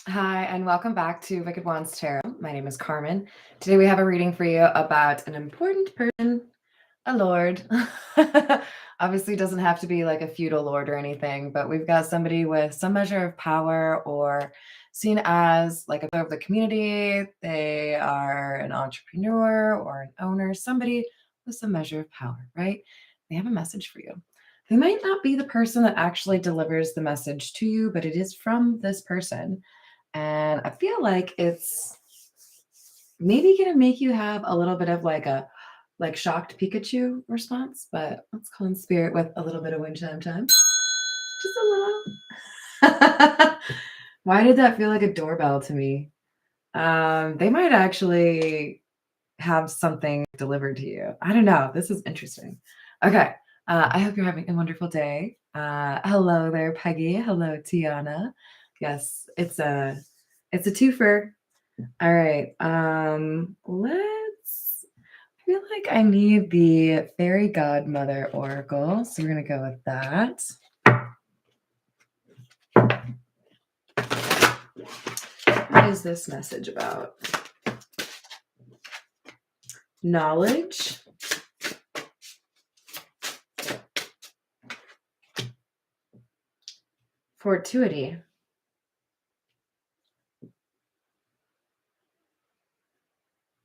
Hi, and welcome back to Wicked Wands Tarot. My name is Carmen. Today we have a reading for you about an important person, a lord. Obviously, it doesn't have to be like a feudal lord or anything, but we've got somebody with some measure of power or seen as like a member of the community. They are an entrepreneur or an owner, somebody with some measure of power, right? They have a message for you. They might not be the person that actually delivers the message to you, but it is from this person. And I feel like it's maybe gonna make you have a little bit of like a shocked Pikachu response, but let's call in spirit with a little bit of wind chime time. Just a little. Why did that feel like a doorbell to me? They might actually have something delivered to you. I don't know. This is interesting. Okay. I hope you're having a wonderful day. Hello there, Peggy. Hello, Tiana. Yes, it's a twofer. All right. I feel like I need the fairy godmother oracle, so we're gonna go with that. What is this message about? Knowledge. Fortuity.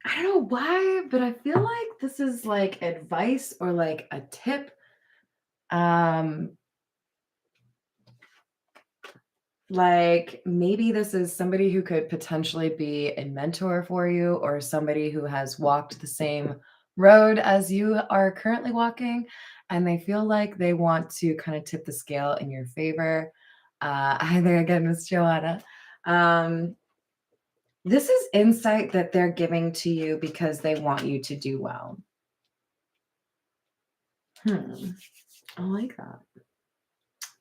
I don't know why, but I feel like this is like advice or like a tip. Like maybe this is somebody who could potentially be a mentor for you or somebody who has walked the same road as you are currently walking, and they feel like they want to kind of tip the scale in your favor. Hi there again, Miss Joanna. Um, this is insight that they're giving to you because they want you to do well. I like that.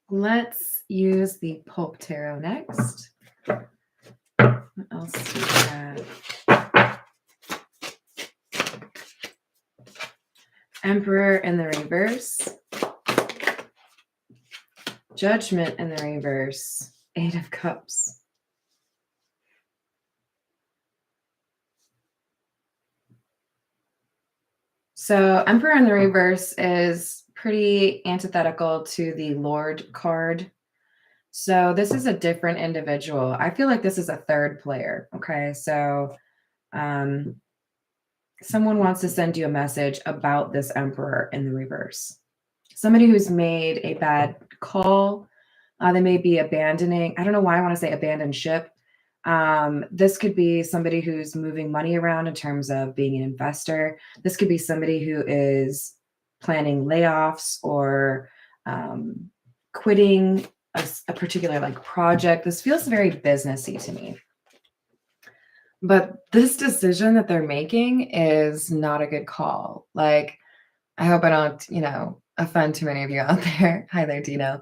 Let's use the Pulp Tarot next. What else do we have? Emperor in the reverse. Judgment in the reverse. Eight of Cups. So Emperor in the reverse is pretty antithetical to the Lord card. So this is a different individual. I feel like this is a third player. Okay. So someone wants to send you a message about this Emperor in the reverse. Somebody who's made a bad call. They may be abandoning. I don't know why I want to say abandoned ship. This could be somebody who's moving money around in terms of being an investor. This could be somebody who is planning layoffs or quitting a particular like project. This feels very businessy to me. But this decision that they're making is not a good call. Like, I hope I don't, offend too many of you out there. Hi there, Dino.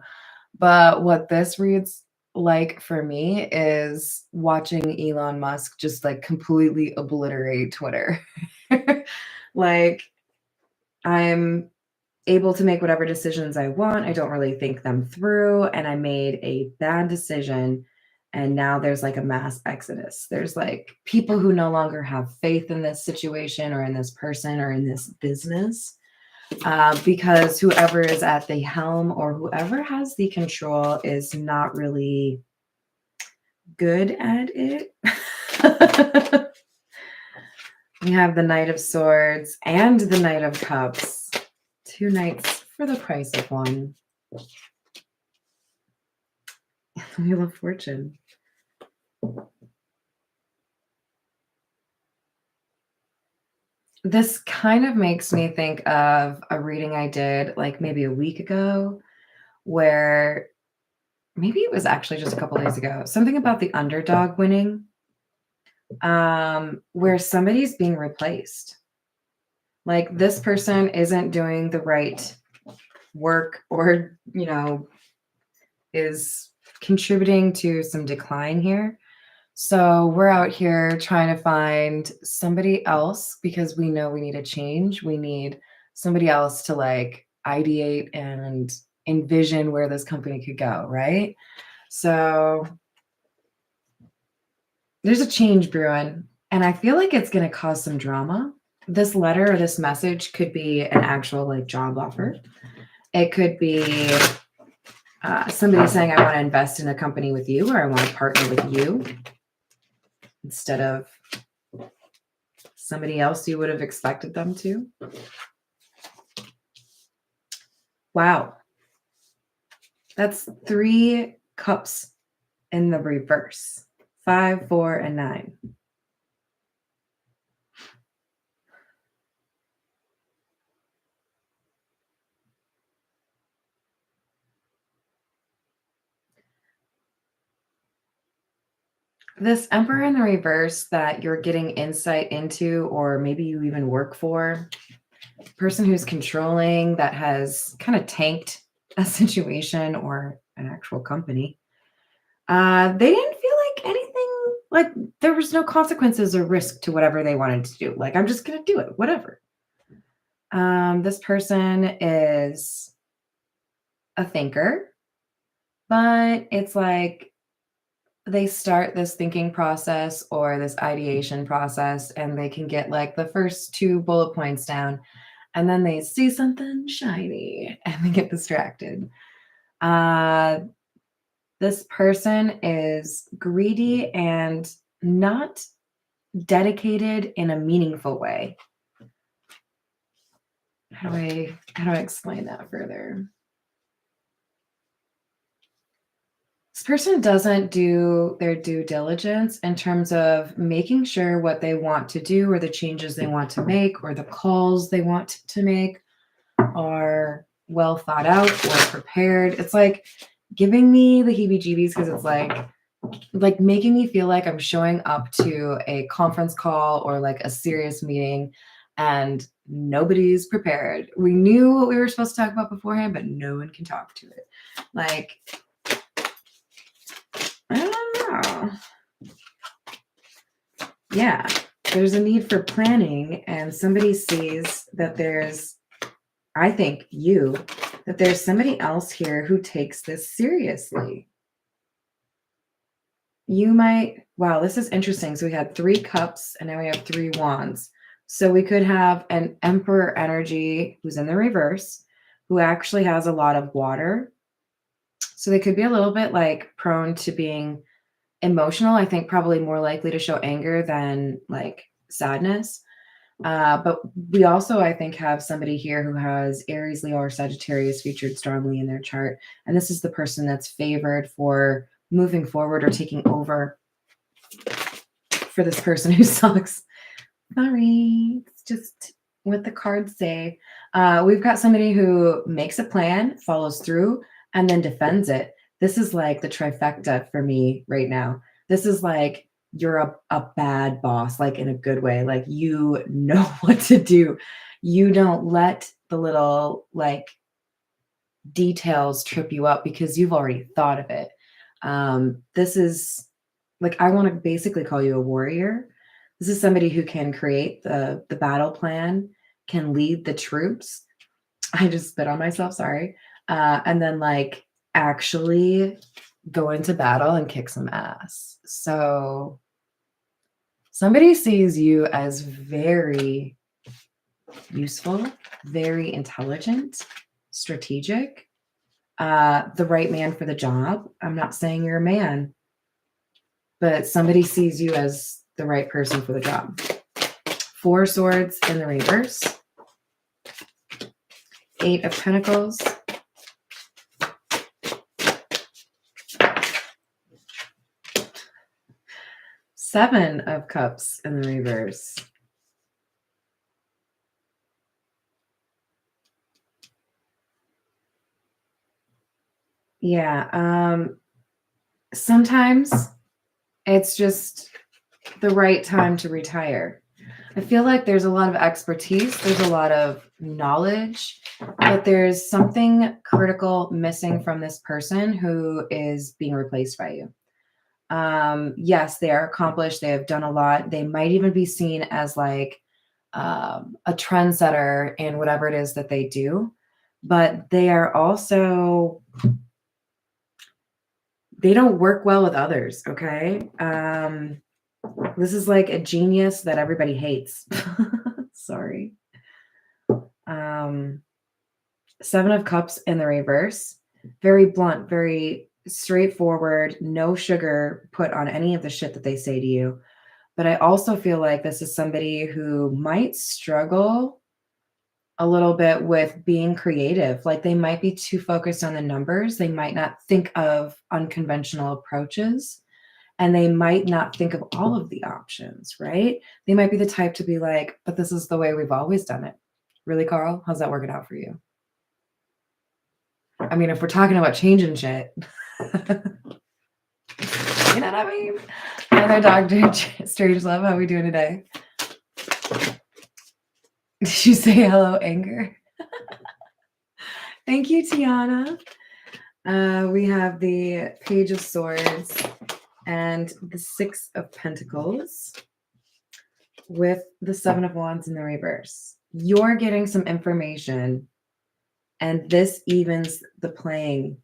But what this reads like for me is watching Elon Musk just like completely obliterate Twitter. Like, I'm able to make whatever decisions I want. I don't really think them through. And I made a bad decision. And now there's like a mass exodus. There's like people who no longer have faith in this situation or in this person or in this business. Because whoever is at the helm or whoever has the control is not really good at it. We have the Knight of Swords and the Knight of Cups. Two knights for the price of one. Wheel of Fortune. This kind of makes me think of a reading I did like maybe a week ago where maybe it was actually just a couple days ago, something about the underdog winning, where somebody's being replaced. Like this person isn't doing the right work or, is contributing to some decline here. So we're out here trying to find somebody else because we know we need a change. We need somebody else to like ideate and envision where this company could go, right? So There's a change brewing, and I feel like it's going to cause some drama. This letter or this message could be an actual like job offer. It could be somebody saying, I want to invest in a company with you, or I want to partner with you instead of somebody else you would have expected them to. Wow. That's 3 cups in the reverse. 5, 4, and 9. This Emperor in the reverse that you're getting insight into, or maybe you even work for, person who's controlling that has kind of tanked a situation or an actual company. They didn't feel like anything, like there was no consequences or risk to whatever they wanted to do. Like, I'm just going to do it, whatever. This person is a thinker, but it's like they start this thinking process or this ideation process and they can get like the first 2 bullet points down and then they see something shiny and they get distracted. This person is greedy and not dedicated in a meaningful way. How do I explain that further? This person doesn't do their due diligence in terms of making sure what they want to do or the changes they want to make or the calls they want to make are well thought out or prepared. It's like giving me the heebie-jeebies because it's like making me feel like I'm showing up to a conference call or like a serious meeting and nobody's prepared. We knew what we were supposed to talk about beforehand, but no one can talk to it. Like, I don't know. Yeah, there's a need for planning, and somebody sees that I think that there's somebody else here who takes this seriously. You might, wow, this is interesting. So we had 3 cups and now we have 3 wands. So we could have an emperor energy who's in the reverse, who actually has a lot of water. So they could be a little bit like prone to being emotional. I think probably more likely to show anger than like sadness. But we also, I think, have somebody here who has Aries, Leo, or Sagittarius featured strongly in their chart. And this is the person that's favored for moving forward or taking over for this person who sucks. Sorry, it's just what the cards say. We've got somebody who makes a plan, follows through, and then defends it. This is like the trifecta for me right now. This is like you're a bad boss, like in a good way. Like you know what to do. You don't let the little like details trip you up because you've already thought of it. This is like I want to basically call you a warrior. This is somebody who can create the battle plan, can lead the troops. I just spit on myself, sorry. And then like actually go into battle and kick some ass. So somebody sees you as very useful, very intelligent, strategic, the right man for the job. I'm not saying you're a man, but somebody sees you as the right person for the job. 4 swords in the reverse. 8 of Pentacles. Seven of Cups in the reverse. Yeah. Sometimes it's just the right time to retire. I feel like there's a lot of expertise, there's a lot of knowledge, but there's something critical missing from this person who is being replaced by you. Yes, they are accomplished. They have done a lot. They might even be seen as like a trendsetter in whatever it is that they do, but they are also, they don't work well with others. Okay. This is like a genius that everybody hates. Sorry. 7 of Cups in the reverse. Very blunt, very straightforward, no sugar put on any of the shit that they say to you. But I also feel like this is somebody who might struggle a little bit with being creative. Like they might be too focused on the numbers. They might not think of unconventional approaches, and they might not think of all of the options, right? They might be the type to be like, but this is the way we've always done it. Really, Carl? How's that working out for you? I mean, if we're talking about changing shit, you know what I mean? Another Dr. Strangelove, how are we doing today? Did you say hello, anger? Thank you, Tiana. We have the Page of Swords and the 6 of Pentacles with the 7 of Wands in the reverse. You're getting some information, and this evens the playing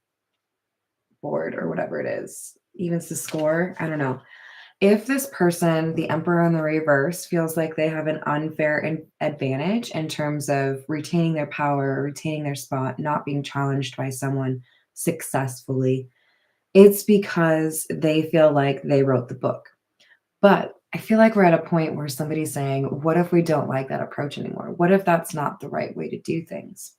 board or whatever it is. Evens the score. I don't know. If this person, the Emperor in the reverse, feels like they have an unfair advantage in terms of retaining their power, retaining their spot, not being challenged by someone successfully, it's because they feel like they wrote the book. But I feel like we're at a point where somebody's saying, what if we don't like that approach anymore? What if that's not the right way to do things?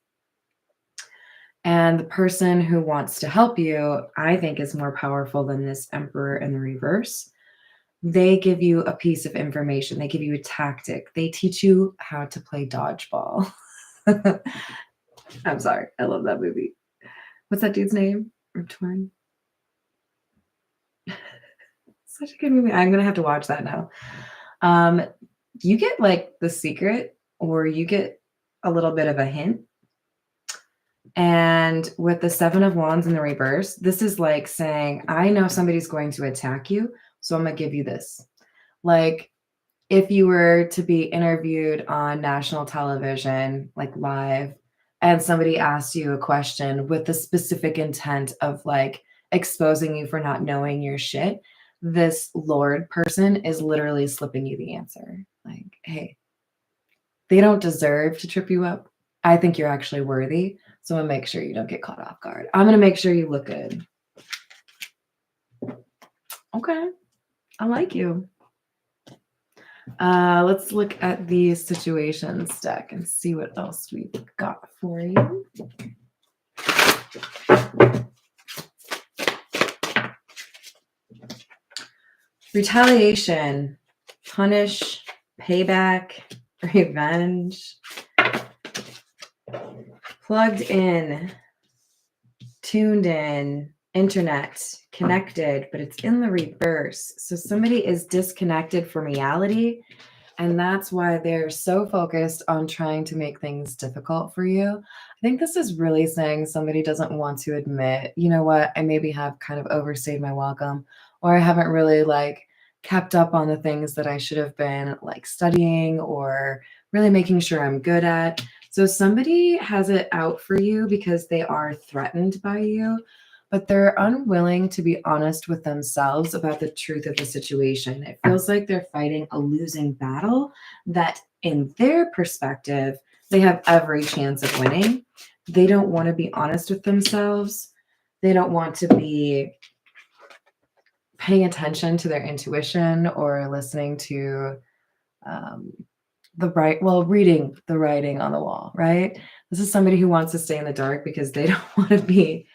And the person who wants to help you, I think, is more powerful than this Emperor in the reverse. They give you a piece of information. They give you a tactic. They teach you how to play dodgeball. I'm sorry. I love that movie. What's that dude's name? Rip Torn. Such a good movie. I'm going to have to watch that now. You get like the secret, or you get a little bit of a hint. And with the 7 of Wands in the reverse, this is like saying, I know somebody's going to attack you, so I'm going to give you this. Like if you were to be interviewed on national television, like live, and somebody asked you a question with the specific intent of like exposing you for not knowing your shit, this Lord person is literally slipping you the answer. Like, hey, they don't deserve to trip you up. I think you're actually worthy. So I'm going to make sure you don't get caught off guard. I'm going to make sure you look good. Okay. I like you. Let's look at the situations deck and see what else we've got for you. Retaliation, punish, payback, revenge, plugged in, tuned in, internet, connected, but it's in the reverse. So somebody is disconnected from reality, and that's why they're so focused on trying to make things difficult for you. I think this is really saying somebody doesn't want to admit, you know what, I maybe have kind of overstayed my welcome, or I haven't really like kept up on the things that I should have been like studying or really making sure I'm good at. So somebody has it out for you because they are threatened by you, but they're unwilling to be honest with themselves about the truth of the situation. It feels like they're fighting a losing battle that in their perspective, they have every chance of winning. They don't want to be honest with themselves. They don't want to be paying attention to their intuition or listening to reading the writing on the wall, right? This is somebody who wants to stay in the dark because they don't want to be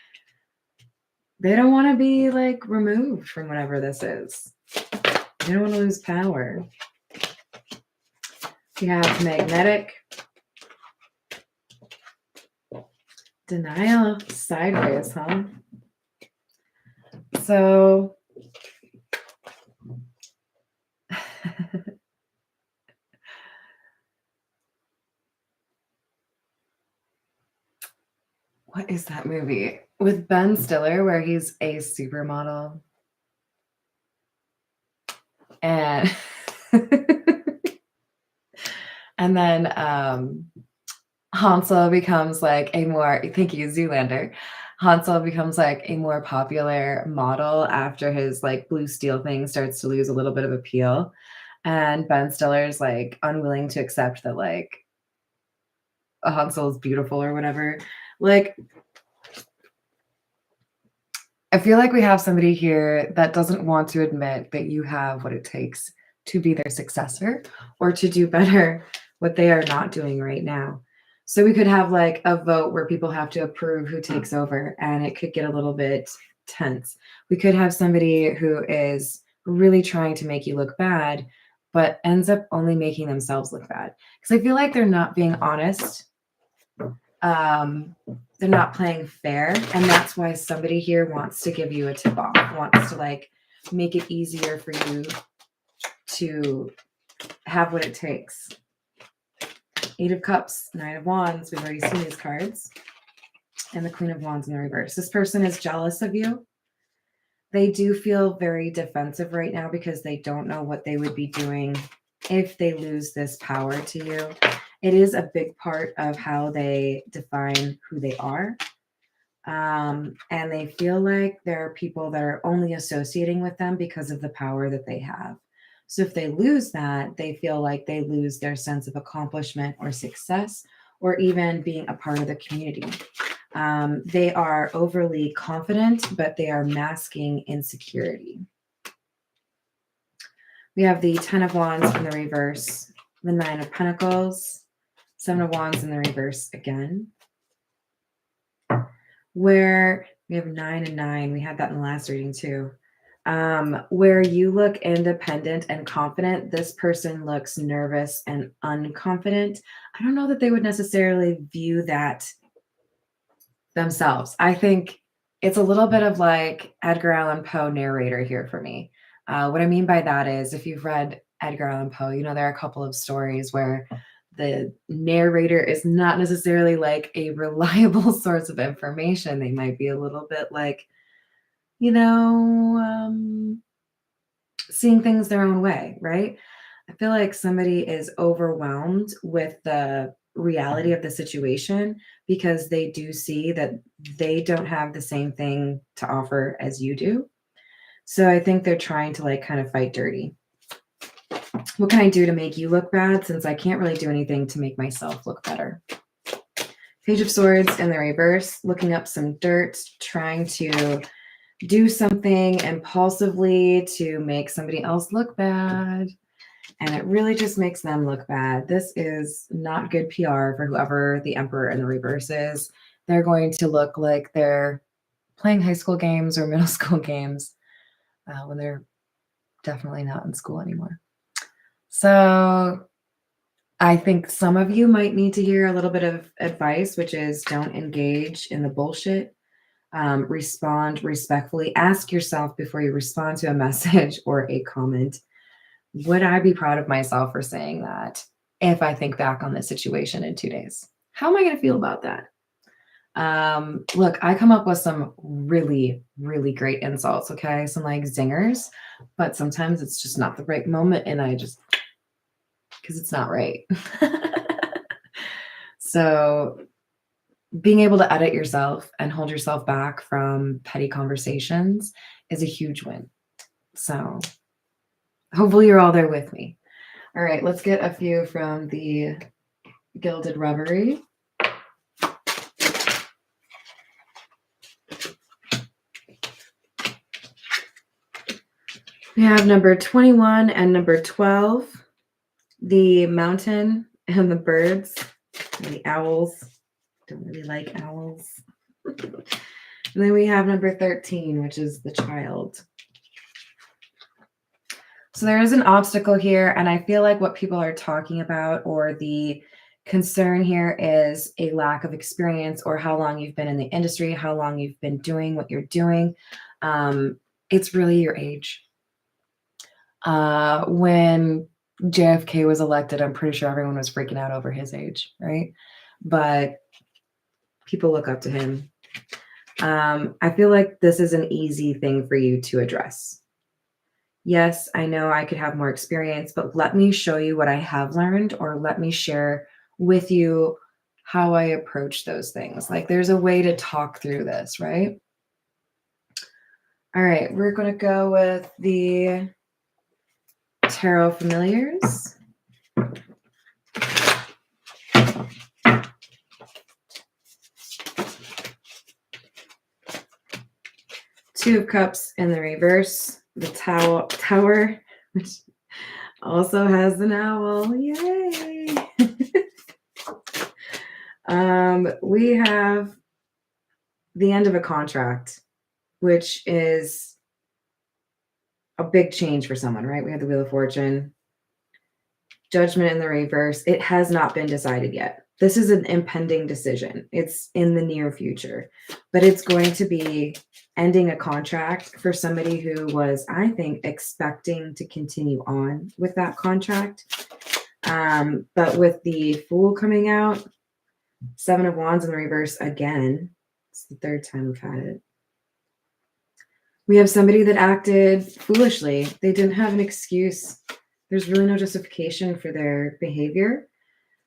like removed from whatever this is. They don't want to lose power. We have magnetic, denial, sideways, huh? So what is that movie with Ben Stiller where he's a supermodel? And and then Hansel becomes like a more, thank you, Zoolander. Hansel becomes like a more popular model after his like blue steel thing starts to lose a little bit of appeal. And Ben Stiller's like unwilling to accept that like Hansel is beautiful or whatever. Like, I feel like we have somebody here that doesn't want to admit that you have what it takes to be their successor or to do better what they are not doing right now. So we could have like a vote where people have to approve who takes over, and it could get a little bit tense. We could have somebody who is really trying to make you look bad, but ends up only making themselves look bad. Because I feel like they're not being honest. Um, they're not playing fair, and that's why somebody here wants to give you a tip off, wants to like make it easier for you to have what it takes. Eight of Cups, Nine of Wands, we've already seen these cards, and the Queen of Wands in the reverse. This person is jealous of you. They do feel very defensive right now because they don't know what they would be doing if they lose this power to you. It is a big part of how they define who they are. And they feel like there are people that are only associating with them because of the power that they have. So if they lose that, they feel like they lose their sense of accomplishment or success, or even being a part of the community. They are overly confident, but they are masking insecurity. We have the Ten of Wands in the reverse, the Nine of Pentacles, Seven of Wands in the reverse again. Where we have 9 and 9, we had that in the last reading too. Where you look independent and confident, this person looks nervous and unconfident. I don't know that they would necessarily view that themselves. I think it's a little bit of like Edgar Allan Poe narrator here for me. What I mean by that is, if you've read Edgar Allan Poe, you know, there are a couple of stories where the narrator is not necessarily like a reliable source of information. They might be a little bit like, you know, seeing things their own way, right? I feel like somebody is overwhelmed with the reality of the situation because they do see that they don't have the same thing to offer as you do. So I think they're trying to like kind of fight dirty. What can I do to make you look bad, since I can't really do anything to make myself look better? Page of Swords in the reverse, looking up some dirt, trying to do something impulsively to make somebody else look bad. And it really just makes them look bad. This is not good PR for whoever the Emperor in the reverse is. They're going to look like they're playing high school games or middle school games when they're definitely not in school anymore. So I think some of you might need to hear a little bit of advice, which is don't engage in the bullshit. Respond respectfully. Ask yourself before you respond to a message or a comment, would I be proud of myself for saying that if I think back on this situation in 2 days? How am I going to feel about that? Look, I come up with some really, really great insults, okay? Some like zingers, but sometimes it's just not the right moment, and I just, because it's not right. So being able to edit yourself and hold yourself back from petty conversations is a huge win. So hopefully you're all there with me. All right, let's get a few from the Gilded Reverie. We have number 21 and number 12, the mountain and the birds and the owls. Don't really like owls. And then we have number 13, which is the child. So there is an obstacle here, and I feel like what people are talking about, or the concern here, is a lack of experience, or how long you've been in the industry, how long you've been doing what you're doing. It's really your age. When JFK was elected, I'm pretty sure everyone was freaking out over his age, right? But people look up to him. I feel like this is an easy thing for you to address. Yes, I know I could have more experience, but let me show you what I have learned, or let me share with you how I approach those things. Like there's a way to talk through this, right? All right, we're going to go with the Tarot Familiars. Two of Cups in the reverse, the Tower, which also has an owl. Yay! We have the end of a contract, which is a big change for someone, right? We have the Wheel of Fortune, Judgment in the reverse. It has not been decided yet. This is an impending decision. It's in the near future, but it's going to be ending a contract for somebody who was, I think, expecting to continue on with that contract. But with the Fool coming out, Seven of Wands in the reverse again. It's the third time we've had it. We have somebody that acted foolishly. They didn't have an excuse. There's really no justification for their behavior.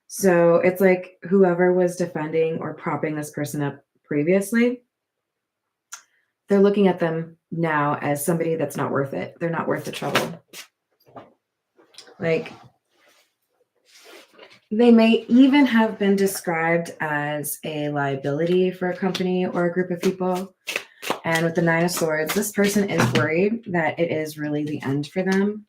So it's like whoever was defending or propping this person up previously, they're looking at them now as somebody that's not worth it. They're not worth the trouble. Like, they may even have been described as a liability for a company or a group of people. And with the Nine of Swords, this person is worried that it is really the end for them.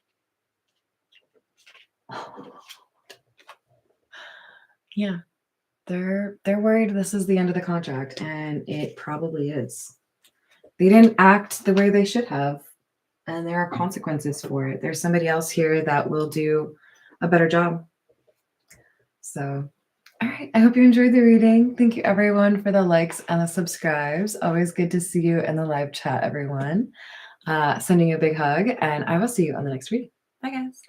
Yeah, they're worried this is the end of the contract, and it probably is. They didn't act the way they should have, and there are consequences for it. There's somebody else here that will do a better job. So, all right, I hope you enjoyed the reading. Thank you, everyone, for the likes and the subscribes. Always good to see you in the live chat, everyone. Sending you a big hug, and I will see you on the next reading. Bye, guys.